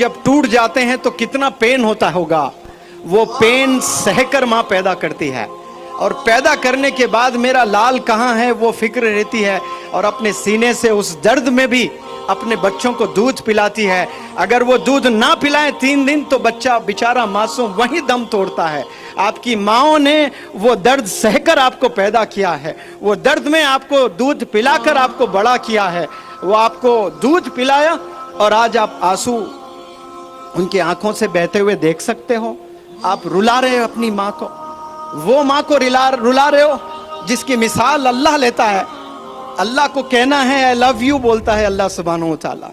जब टूट जाते हैं तो कितना पेन होता होगा, वो पेन सहकर माँ पैदा करती है, और पैदा करने के बाद मेरा लाल कहाँ है वो फिक्र रहती है, और अपने सीने से उस दर्द में भी अपने बच्चों को दूध पिलाती है। अगर वो दूध ना पिलाए 3 दिन तो बच्चा बेचारा मासूम वहीं दम तोड़ता है। आपकी माँओं ने वो दर्द सहकर आपको पैदा किया है, वो दर्द में आपको दूध पिलाकर आपको बड़ा किया है। वो आपको दूध पिलाया और आज आप आंसू उनकी आंखों से बहते हुए देख सकते हो। आप रुला रहे हो अपनी माँ को, वो माँ को रुला रहे हो जिसकी मिसाल अल्लाह लेता है। अल्लाह को कहना है आई लव यू बोलता है अल्लाह सुब्हानहू व तआला।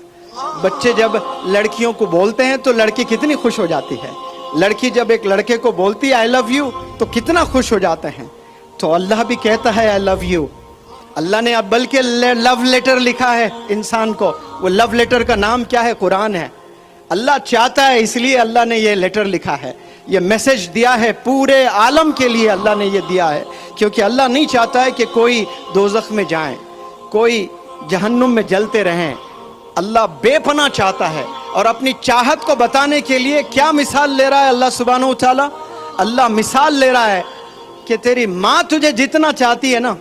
बच्चे जब लड़कियों को बोलते हैं तो लड़की कितनी खुश हो जाती है, लड़की जब एक लड़के को बोलती है आई लव यू तो कितना खुश हो जाते हैं। तो अल्लाह भी कहता है आई लव यू। अल्लाह ने अब बल्कि लव लेटर लिखा है इंसान को, वो लव लेटर का नाम क्या है? कुरान है। अल्लाह चाहता है इसलिए अल्लाह ने ये लेटर लिखा है, ये मैसेज दिया है पूरे आलम के लिए अल्लाह ने ये दिया है, क्योंकि अल्लाह नहीं चाहता है कि कोई दोज़ख में जाए, कोई जहन्नुम में जलते रहें। अल्लाह बेपनाह चाहता है, और अपनी चाहत को बताने के लिए क्या मिसाल ले रहा है अल्लाह सुब्हानहू व तआला? अल्लाह मिसाल ले रहा है कि तेरी माँ तुझे जितना चाहती है ना,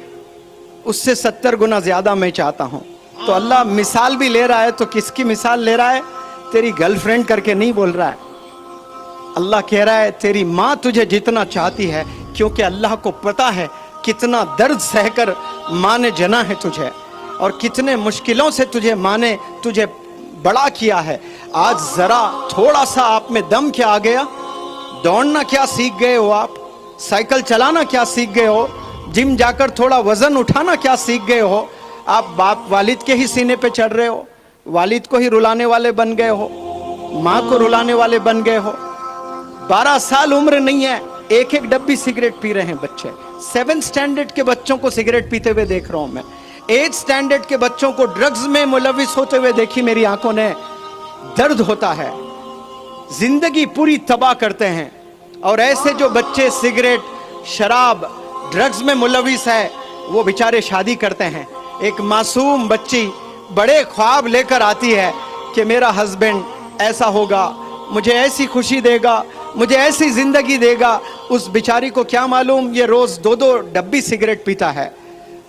उससे 70 गुना ज्यादा मैं चाहता हूँ। तो अल्लाह मिसाल भी ले रहा है, तो किसकी मिसाल ले रहा है? तेरी गर्लफ्रेंड करके नहीं बोल रहा है। अल्लाह कह रहा है तेरी माँ तुझे जितना चाहती है, क्योंकि अल्लाह को पता है कितना दर्द सहकर माँ ने जना है तुझे, और कितने मुश्किलों से तुझे माँ ने तुझे बड़ा किया है। आज जरा थोड़ा सा आप में दम क्या आ गया? दौड़ना क्या सीख गए हो आप? साइकिल चलाना क्या सीख गए हो? जिम जाकर थोड़ा वजन उठाना क्या सीख गए हो? आप बाप वालिद के ही सीने पे चढ़ रहे हो, वालिद को ही रुलाने वाले बन गए हो, माँ को रुलाने वाले बन गए हो। 12 साल उम्र नहीं है, एक एक डब्बी सिगरेट पी रहे हैं बच्चे। 7 स्टैंडर्ड के बच्चों को सिगरेट पीते हुए देख रहा हूं मैं। 8 स्टैंडर्ड के बच्चों को ड्रग्स में मुलविस होते हुए देखी मेरी आंखों ने। दर्द होता है, जिंदगी पूरी तबाह करते हैं। और ऐसे जो बच्चे सिगरेट, शराब, ड्रग्स में मुलविस है, वो बेचारे शादी करते हैं। एक मासूम बच्ची बड़े ख्वाब लेकर आती है कि मेरा हस्बैंड ऐसा होगा, मुझे ऐसी खुशी देगा, मुझे ऐसी जिंदगी देगा। उस बेचारी को क्या मालूम ये रोज 2-2 डब्बी सिगरेट पीता है,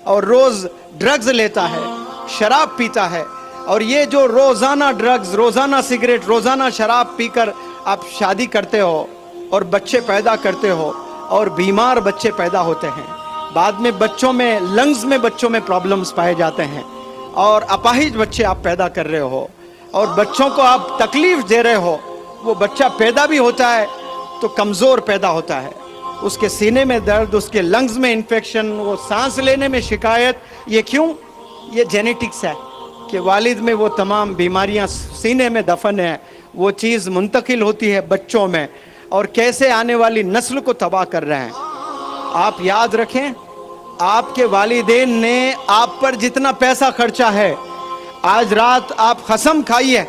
और रोज ड्रग्स लेता है, शराब पीता है। और ये जो रोजाना ड्रग्स, रोजाना सिगरेट, रोजाना शराब पीकर आप शादी करते हो और बच्चे पैदा करते हो, और बीमार बच्चे पैदा होते हैं। बाद में बच्चों में, लंग्स में बच्चों में प्रॉब्लम्स पाए जाते हैं, और अपाहिज बच्चे आप पैदा कर रहे हो, और बच्चों को आप तकलीफ दे रहे हो। वो बच्चा पैदा भी होता है तो कमज़ोर पैदा होता है, उसके सीने में दर्द, उसके लंग्स में इन्फेक्शन, वो सांस लेने में शिकायत। ये क्यों? ये जेनेटिक्स है कि वालिद में वो तमाम बीमारियां सीने में दफन है, वो चीज़ मुंतकिल होती है बच्चों में, और कैसे आने वाली नस्ल को तबाह कर रहे हैं। आप याद रखें, आपके वालिदैन ने आप पर जितना पैसा खर्चा है, आज रात आप कसम खाइए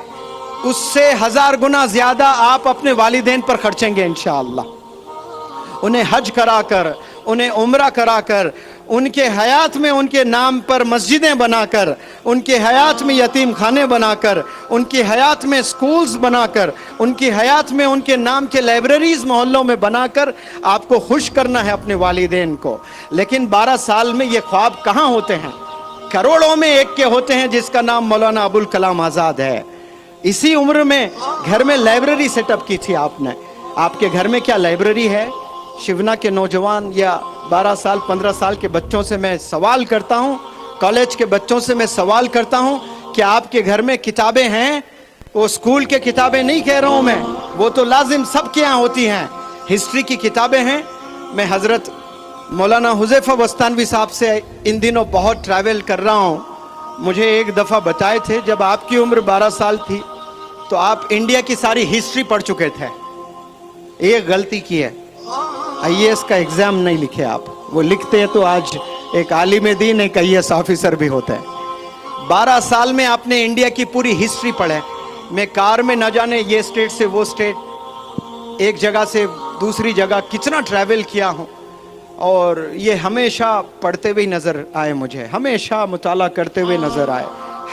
उससे 1000 गुना ज्यादा आप अपने वालिदैन पर खर्चेंगे इंशाअल्लाह। उन्हें हज कराकर, उन्हें उम्रा कराकर, उनके हयात में उनके नाम पर मस्जिदें बनाकर, उनके हयात में यतीम खाने बनाकर, उनकी हयात में स्कूल्स बनाकर, उनकी हयात में उनके नाम के लाइब्रेरीज मोहल्लों में बनाकर आपको खुश करना है अपने वालिदैन को। लेकिन 12 साल में ये ख्वाब कहाँ होते हैं? करोड़ों में एक के होते हैं जिसका नाम मौलाना अबुल कलाम आज़ाद है। इसी उम्र में घर में लाइब्रेरी सेटअप की थी आपने। आपके घर में क्या लाइब्रेरी है? शिवना के नौजवान या 12 साल 15 साल के बच्चों से मैं सवाल करता हूँ, कॉलेज के बच्चों से मैं सवाल करता हूँ कि आपके घर में किताबें हैं? वो स्कूल के किताबें नहीं कह रहा हूँ मैं, वो तो लाजिम सबके यहाँ होती हैं। हिस्ट्री की किताबें हैं। मैं हज़रत मौलाना हुज़ैफ़ा बस्तानवी साहब से इन दिनों बहुत ट्रैवल कर रहा हूँ। मुझे एक दफ़ा बताए थे जब आपकी उम्र 12 साल थी तो आप इंडिया की सारी हिस्ट्री पढ़ चुके थे। एक गलती की है, IAS का एग्ज़ाम नहीं लिखे आप। वो लिखते हैं तो आज एक आलिम दीन, एक IAS ऑफिसर भी होते हैं। 12 साल में आपने इंडिया की पूरी हिस्ट्री पढ़े। मैं कार में न जाने ये स्टेट से वो स्टेट, एक जगह से दूसरी जगह कितना ट्रैवल किया हूँ, और ये हमेशा पढ़ते हुए नज़र आए मुझे, हमेशा मुताला करते हुए नज़र आए,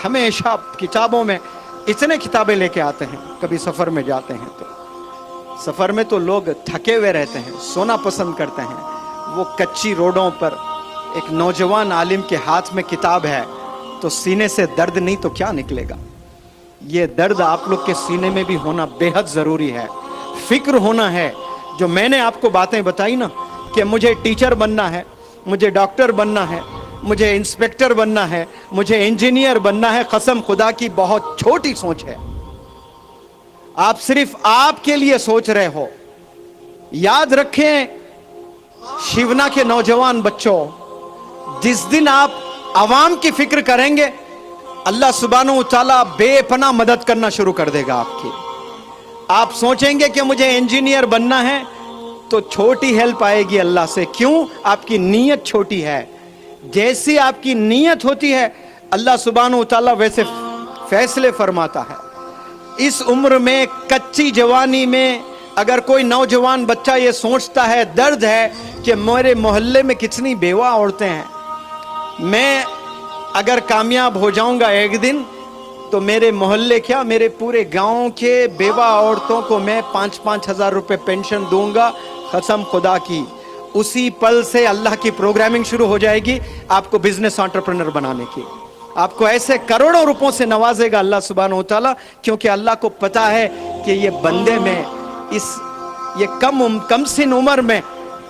हमेशा किताबों में इतने किताबें लेके आते हैं, कभी सफर में जाते हैं तो सफर में तो लोग थके हुए रहते हैं, सोना पसंद करते हैं। वो कच्ची रोडों पर एक नौजवान आलिम के हाथ में किताब है तो सीने से दर्द नहीं तो क्या निकलेगा। ये दर्द आप लोग के सीने में भी होना बेहद जरूरी है, फिक्र होना है। जो मैंने आपको बातें बताई ना कि मुझे टीचर बनना है, मुझे डॉक्टर बनना है, मुझे इंस्पेक्टर बनना है, मुझे इंजीनियर बनना है, कसम खुदा की बहुत छोटी सोच है। आप सिर्फ आपके लिए सोच रहे हो। याद रखें शिवना के नौजवान बच्चों, जिस दिन आप आवाम की फिक्र करेंगे अल्लाह सुब्हानहू तआला बेपनाह मदद करना शुरू कर देगा आपकी। आप सोचेंगे कि मुझे इंजीनियर बनना है तो छोटी हेल्प आएगी अल्लाह से। क्यों? आपकी नीयत छोटी है। जैसी आपकी नीयत होती है अल्लाह सुब्हानहू तआला वैसे फैसले फरमाता है। इस उम्र में, कच्ची जवानी में अगर कोई नौजवान बच्चा ये सोचता है, दर्द है कि मेरे मोहल्ले में कितनी बेवा औरतें हैं, मैं अगर कामयाब हो जाऊंगा एक दिन तो मेरे मोहल्ले क्या मेरे पूरे गांव के बेवा औरतों को मैं 5-5 हज़ार रुपए पेंशन दूंगा, कसम खुदा की। उसी पल से अल्लाह की प्रोग्रामिंग शुरू हो जाएगी आपको बिजनेस एंटरप्रेन्योर बनाने की। आपको ऐसे करोड़ों रुपयों से नवाजेगा अल्लाह सुब्हानहू तआला, क्योंकि अल्लाह को पता है कि ये बंदे में ये कम सिन उम्र में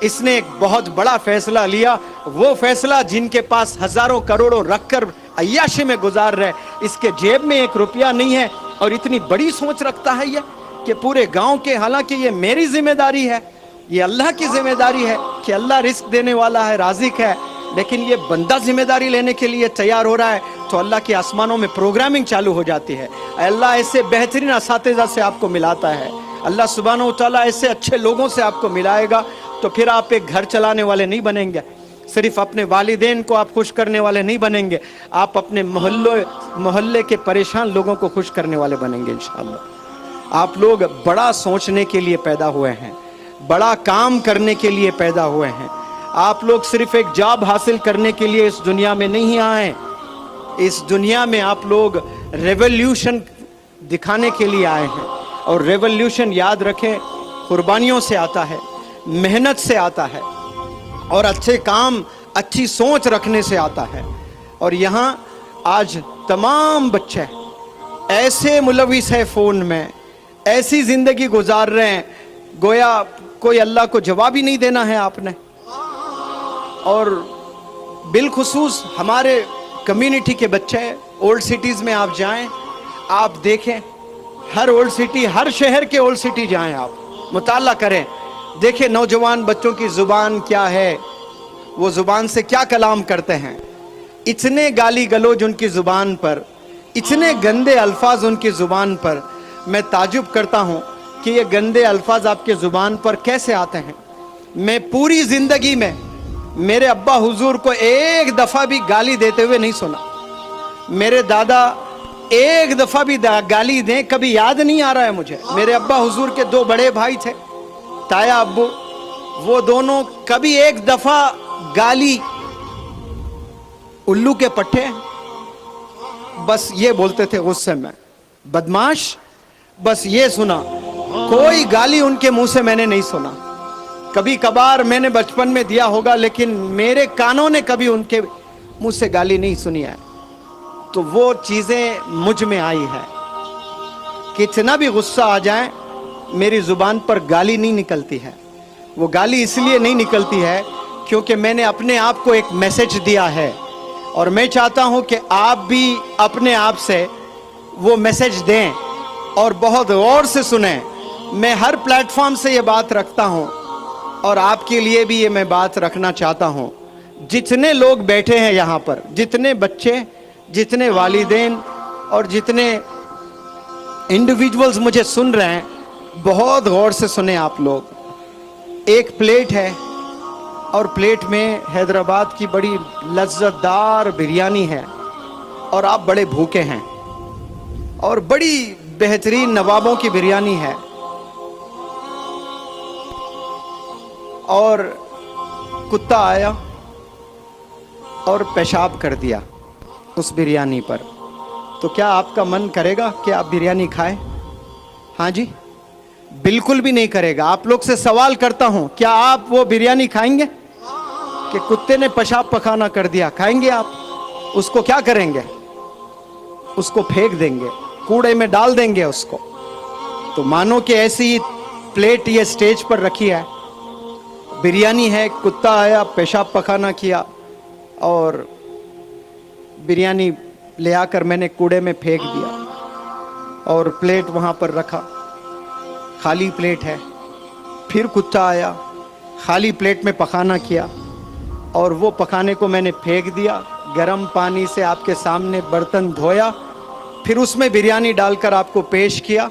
इसने एक बहुत बड़ा फैसला लिया। वो फैसला जिनके पास हजारों करोड़ों रखकर अय्याशी में गुजार रहे, इसके जेब में 1 रुपया नहीं है और इतनी बड़ी सोच रखता है ये कि पूरे गांव के, हालांकि ये मेरी जिम्मेदारी है, ये अल्लाह की जिम्मेदारी है कि अल्लाह रिस्क देने वाला है, राज़िक है, लेकिन ये बंदा जिम्मेदारी लेने के लिए तैयार हो रहा है तो अल्लाह के आसमानों में प्रोग्रामिंग चालू हो जाती है। अल्लाह ऐसे बेहतरीन असातिज़ा से आपको मिलाता है, अल्लाह सुब्हानहू तआला ऐसे अच्छे लोगों से आपको मिलाएगा तो फिर आप एक घर चलाने वाले नहीं बनेंगे, सिर्फ अपने वालिदैन को आप खुश करने वाले नहीं बनेंगे, आप अपने मोहल्ले के परेशान लोगों को खुश करने वाले बनेंगे इंशाअल्लाह। आप लोग बड़ा सोचने के लिए पैदा हुए हैं, बड़ा काम करने के लिए पैदा हुए हैं। आप लोग सिर्फ एक जॉब हासिल करने के लिए इस दुनिया में नहीं आए। इस दुनिया में आप लोग रेवोल्यूशन दिखाने के लिए आए हैं, और रेवोल्यूशन याद रखें कुर्बानियों से आता है, मेहनत से आता है, और अच्छे काम, अच्छी सोच रखने से आता है। और यहाँ आज तमाम बच्चे ऐसे मुलविस है फ़ोन में, ऐसी ज़िंदगी गुजार रहे हैं गोया कोई अल्लाह को जवाब ही नहीं देना है आपने। और बिलखुसूस हमारे कम्युनिटी के बच्चे, ओल्ड सिटीज़ में आप जाएं, आप देखें, हर ओल्ड सिटी, हर शहर के ओल्ड सिटी जाएं, आप मुताला करें, देखें नौजवान बच्चों की ज़ुबान क्या है, वो ज़ुबान से क्या कलाम करते हैं। इतने गाली गलोज उनकी ज़ुबान पर, इतने गंदे अल्फाज उनकी ज़ुबान पर। मैं ताजुब करता हूँ कि ये गंदे अल्फाज आपके ज़ुबान पर कैसे आते हैं। मैं पूरी ज़िंदगी में मेरे अब्बा हुजूर को एक दफ़ा भी गाली देते हुए नहीं सुना। मेरे दादा एक दफ़ा भी गाली दें कभी याद नहीं आ रहा है मुझे। मेरे अब्बा हुजूर के 2 बड़े भाई थे, ताया अब्बू, वो दोनों कभी एक दफ़ा गाली, उल्लू के पट्टे, बस ये बोलते थे गुस्से में, बदमाश, बस ये सुना। कोई गाली उनके मुंह से मैंने नहीं सुना। कभी कभार मैंने बचपन में दिया होगा, लेकिन मेरे कानों ने कभी उनके मुंह से गाली नहीं सुनी है। तो वो चीज़ें मुझ में आई है, कितना भी गुस्सा आ जाए मेरी ज़ुबान पर गाली नहीं निकलती है। वो गाली इसलिए नहीं निकलती है क्योंकि मैंने अपने आप को एक मैसेज दिया है, और मैं चाहता हूं कि आप भी अपने आप से वो मैसेज दें और बहुत गौर से सुनें। मैं हर प्लेटफॉर्म से ये बात रखता हूं और आपके लिए भी ये मैं बात रखना चाहता हूं। जितने लोग बैठे हैं यहाँ पर, जितने बच्चे, जितने वालिदैन और जितने इंडिविजुअल्स मुझे सुन रहे हैं, बहुत गौर से सुने आप लोग। एक प्लेट है और प्लेट में हैदराबाद की बड़ी लज्जतदार बिरयानी है, और आप बड़े भूखे हैं, और बड़ी बेहतरीन नवाबों की बिरयानी है, और कुत्ता आया और पेशाब कर दिया उस बिरयानी पर। तो क्या आपका मन करेगा कि आप बिरयानी खाएं? हाँ जी, बिल्कुल भी नहीं करेगा। आप लोग से सवाल करता हूं, क्या आप वो बिरयानी खाएंगे कि कुत्ते ने पेशाब पखाना कर दिया? खाएंगे आप? उसको क्या करेंगे? उसको फेंक देंगे, कूड़े में डाल देंगे उसको। तो मानो कि ऐसी प्लेट ये स्टेज पर रखी है, बिरयानी है, कुत्ता आया, पेशाब पखाना किया और बिरयानी ले आकर मैंने कूड़े में फेंक दिया और प्लेट वहाँ पर रखा, खाली प्लेट है। फिर कुत्ता आया, खाली प्लेट में पखाना किया और वो पखाने को मैंने फेंक दिया। गर्म पानी से आपके सामने बर्तन धोया, फिर उसमें बिरयानी डालकर आपको पेश किया।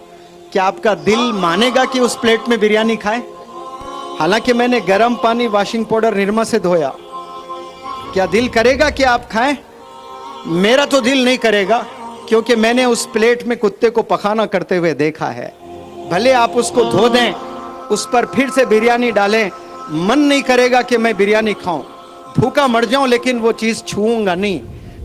क्या आपका दिल मानेगा कि उस प्लेट में बिरयानी खाए? हालांकि मैंने गर्म पानी, वॉशिंग पाउडर, निरमा से धोया। क्या दिल करेगा कि आप खाएं? मेरा तो दिल नहीं करेगा, क्योंकि मैंने उस प्लेट में कुत्ते को पखाना करते हुए देखा है। भले आप उसको धो दें, उस पर फिर से बिरयानी डालें, मन नहीं करेगा कि मैं बिरयानी खाऊं। भूखा मर जाऊं लेकिन वो चीज़ छूऊंगा नहीं।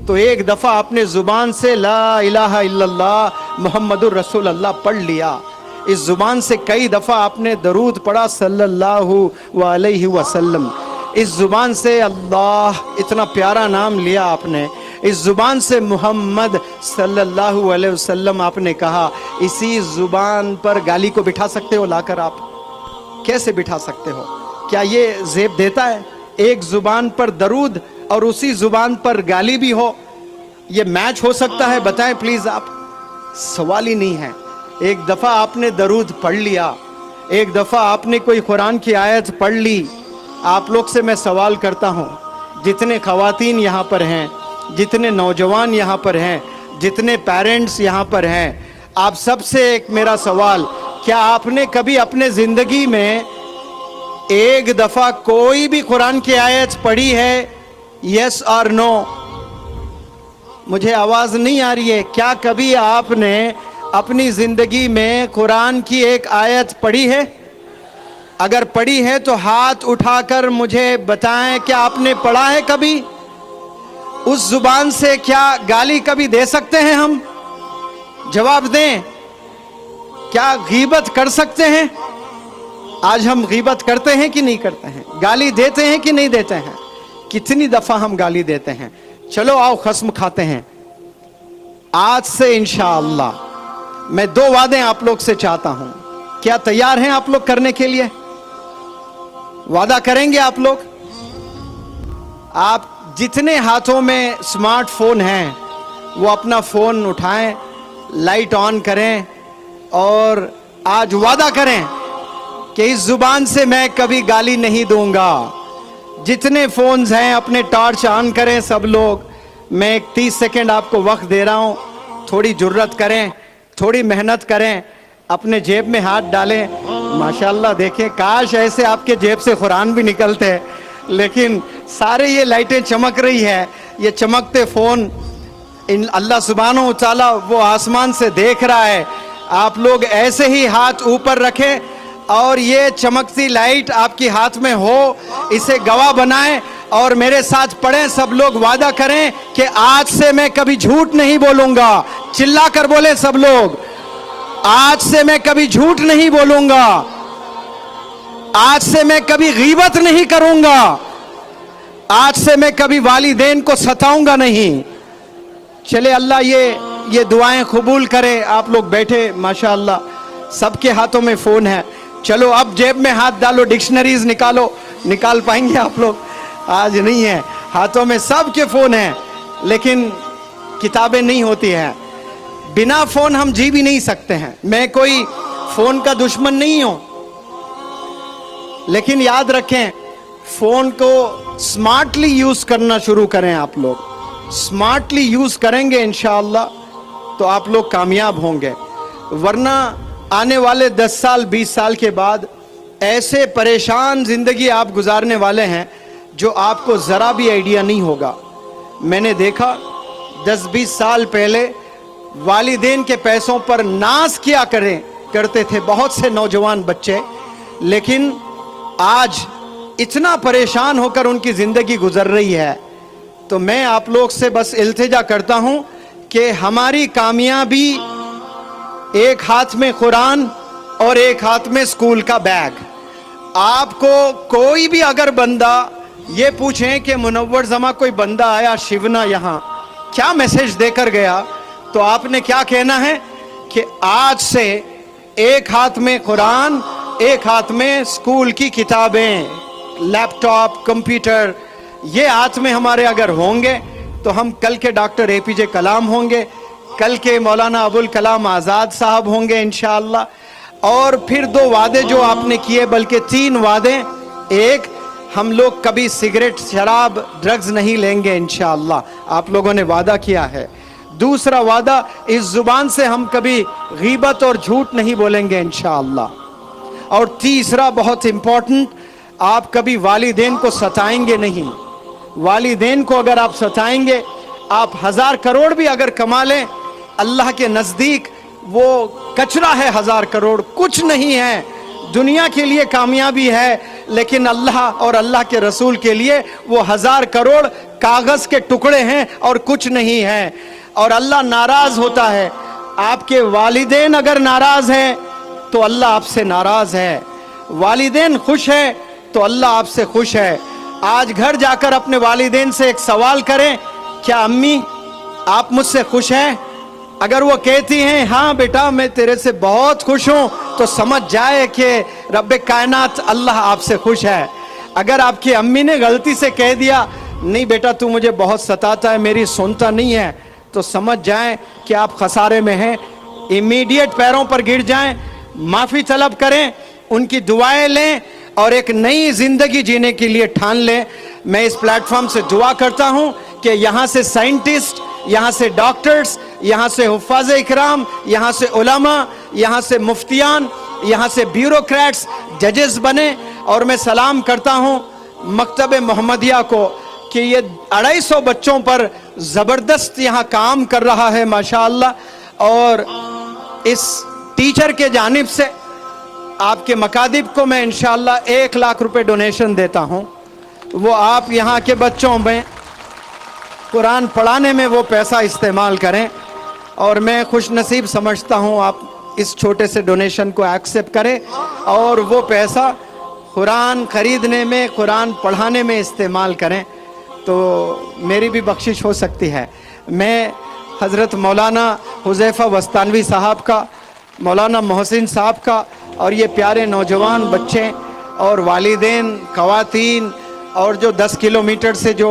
तो एक दफ़ा अपने ज़ुबान से ला इलाहा इल्लल्लाह मुहम्मदुर रसूलुल्लाह पढ़ लिया। इस ज़ुबान से कई दफ़ा आपने दरूद पढ़ा सल्लल्लाहु अलैहि वसल्लम। इस ज़ुबान से अल्लाह, इतना प्यारा नाम लिया आपने। इस ज़ुबान से मोहम्मद सल्लल्लाहु अलैहि वसल्लम आपने कहा। इसी ज़ुबान पर गाली को बिठा सकते हो लाकर? आप कैसे बिठा सकते हो? क्या ये ज़ेब देता है? एक ज़ुबान पर दरूद और उसी ज़ुबान पर गाली भी हो, ये मैच हो सकता है? बताएं प्लीज़ आप। सवाल ही नहीं है। एक दफ़ा आपने दरूद पढ़ लिया, एक दफ़ा आपने कोई कुरान की आयत पढ़ ली। आप लोग से मैं सवाल करता हूँ, जितने ख़वातीन यहाँ पर हैं, जितने नौजवान यहाँ पर हैं, जितने पेरेंट्स यहाँ पर हैं, आप सबसे एक मेरा सवाल, क्या आपने कभी अपने ज़िंदगी में एक दफ़ा कोई भी कुरान की आयत पढ़ी है? यस और नो? मुझे आवाज़ नहीं आ रही है। क्या कभी आपने अपनी ज़िंदगी में कुरान की एक आयत पढ़ी है? अगर पढ़ी है तो हाथ उठाकर मुझे बताएं, क्या आपने पढ़ा है कभी? उस जुबान से क्या गाली कभी दे सकते हैं हम? जवाब दें। क्या गीबत कर सकते हैं? आज हम गीबत करते हैं कि नहीं करते हैं? गाली देते हैं कि नहीं देते हैं? कितनी दफा हम गाली देते हैं? चलो आओ खस्म खाते हैं। आज से इंशाअल्लाह मैं 2 वादे आप लोग से चाहता हूं। क्या तैयार हैं आप लोग करने के लिए? वादा करेंगे आप लोग? आप जितने हाथों में स्मार्टफोन हैं वो अपना फोन उठाएं, लाइट ऑन करें और आज वादा करें कि इस जुबान से मैं कभी गाली नहीं दूंगा। जितने फोन्स हैं अपने टॉर्च ऑन करें सब लोग। मैं 30 सेकंड आपको वक्त दे रहा हूं, थोड़ी जुर्रत करें, थोड़ी मेहनत करें, अपने जेब में हाथ डालें। माशाल्लाह देखें, काश ऐसे आपके जेब से कुरान भी निकलते, लेकिन सारे ये लाइटें चमक रही है। ये चमकते फ़ोन इन अल्लाह सुब्हानहू व तआला वो आसमान से देख रहा है। आप लोग ऐसे ही हाथ ऊपर रखें और ये चमकती लाइट आपके हाथ में हो, इसे गवाह बनाएं और मेरे साथ पढ़ें। सब लोग वादा करें कि आज से मैं कभी झूठ नहीं बोलूंगा। चिल्ला कर बोले सब लोग, आज से मैं कभी झूठ नहीं बोलूंगा, आज से मैं कभी गीबत नहीं करूंगा, आज से मैं कभी वालिदैन को सताऊंगा नहीं। चले अल्लाह ये दुआएं कबूल करे। आप लोग बैठे माशाअल्लाह, सबके हाथों में फ़ोन है। चलो अब जेब में हाथ डालो, डिक्शनरीज निकालो। निकाल पाएंगे आप लोग? आज नहीं है, हाथों में सबके फ़ोन हैं, लेकिन किताबें नहीं होती हैं। बिना फ़ोन हम जी भी नहीं सकते हैं। मैं कोई फ़ोन का दुश्मन नहीं हूं, लेकिन याद रखें, फ़ोन को स्मार्टली यूज़ करना शुरू करें। आप लोग स्मार्टली यूज़ करेंगे इंशाअल्लाह तो आप लोग कामयाब होंगे। वरना आने वाले 10 साल 20 साल के बाद ऐसे परेशान ज़िंदगी आप गुजारने वाले हैं जो आपको ज़रा भी आइडिया नहीं होगा। मैंने देखा 10-20 साल पहले वालिदैन के पैसों पर नाज किया करते थे बहुत से नौजवान बच्चे, लेकिन आज इतना परेशान होकर उनकी ज़िंदगी गुजर रही है। तो मैं आप लोग से बस इल्तिजा करता हूं کہ ہماری کامیابی ایک ہاتھ میں قرآن اور ایک ہاتھ میں اسکول کا بیگ. آپ کو کوئی بھی اگر بندہ یہ پوچھیں کہ منور زماں کوئی بندہ آیا شیونا یہاں کیا میسج دے کر گیا, تو آپ نے کیا کہنا ہے کہ آج سے ایک ہاتھ میں قرآن, ایک ہاتھ میں اسکول کی کتابیں, لیپ ٹاپ, کمپیوٹر, یہ ہاتھ میں ہمارے اگر ہوں گے تو ہم کل کے ڈاکٹر اے پی جے کلام ہوں گے, کل کے مولانا ابوالکلام آزاد صاحب ہوں گے انشاءاللہ. اور پھر 2 وعدے جو آپ نے کیے, بلکہ 3 وعدے. ایک, ہم لوگ کبھی سگریٹ, شراب, ڈرگز نہیں لیں گے انشاءاللہ, آپ لوگوں نے وعدہ کیا ہے. دوسرا وعدہ, اس زبان سے ہم کبھی غیبت اور جھوٹ نہیں بولیں گے انشاءاللہ. اور تیسرا بہت امپورٹنٹ, آپ کبھی والدین کو ستائیں گے نہیں. والدین کو اگر آپ ستائیں گے, آپ 1000 کروڑ بھی اگر کما لیں, اللہ کے نزدیک وہ کچرا ہے. 1000 کروڑ کچھ نہیں ہے, دنیا کے لیے کامیابی ہے, لیکن اللہ اور اللہ کے رسول کے لیے وہ 1000 کروڑ کاغذ کے ٹکڑے ہیں اور کچھ نہیں ہے. اور اللہ ناراض ہوتا ہے. آپ کے والدین اگر ناراض ہیں تو اللہ آپ سے ناراض ہے, والدین خوش ہے تو اللہ آپ سے خوش ہے. آج گھر جا کر اپنے والدین سے ایک سوال کریں, کیا امی آپ مجھ سے خوش ہیں؟ اگر وہ کہتی ہیں ہاں بیٹا میں تیرے سے بہت خوش ہوں, تو سمجھ جائے کہ رب کائنات اللہ آپ سے خوش ہے. اگر آپ کی امی نے غلطی سے کہہ دیا نہیں بیٹا تو مجھے بہت ستاتا ہے, میری سنتا نہیں ہے, تو سمجھ جائیں کہ آپ خسارے میں ہیں. امیڈیٹ پیروں پر گر جائیں, معافی طلب کریں, ان کی دعائیں لیں اور ایک نئی زندگی جینے کے لیے ٹھان لیں. میں اس پلیٹ فارم سے دعا کرتا ہوں کہ یہاں سے سائنٹسٹ, یہاں سے ڈاکٹرز, یہاں سے حفاظ اکرام, یہاں سے علماء, یہاں سے مفتیان, یہاں سے بیوروکریٹس, ججز بنے. اور میں سلام کرتا ہوں مکتب محمدیہ کو کہ یہ 250 بچوں پر زبردست یہاں کام کر رہا ہے ماشاءاللہ. اور اس ٹیچر کے جانب سے آپ کے مکاتب کو میں انشاءاللہ 1 لاکھ روپے ڈونیشن دیتا ہوں. وہ آپ یہاں کے بچوں میں قرآن پڑھانے میں وہ پیسہ استعمال کریں. اور میں خوش نصیب سمجھتا ہوں آپ اس چھوٹے سے ڈونیشن کو ایکسیپٹ کریں اور وہ پیسہ قرآن خریدنے میں, قرآن پڑھانے میں استعمال کریں, تو میری بھی بخشش ہو سکتی ہے. میں حضرت مولانا حذیفہ وستانوی صاحب کا, مولانا محسن صاحب کا, اور یہ پیارے نوجوان بچے اور والدین, خواتین, اور جو 10 کلومیٹر سے جو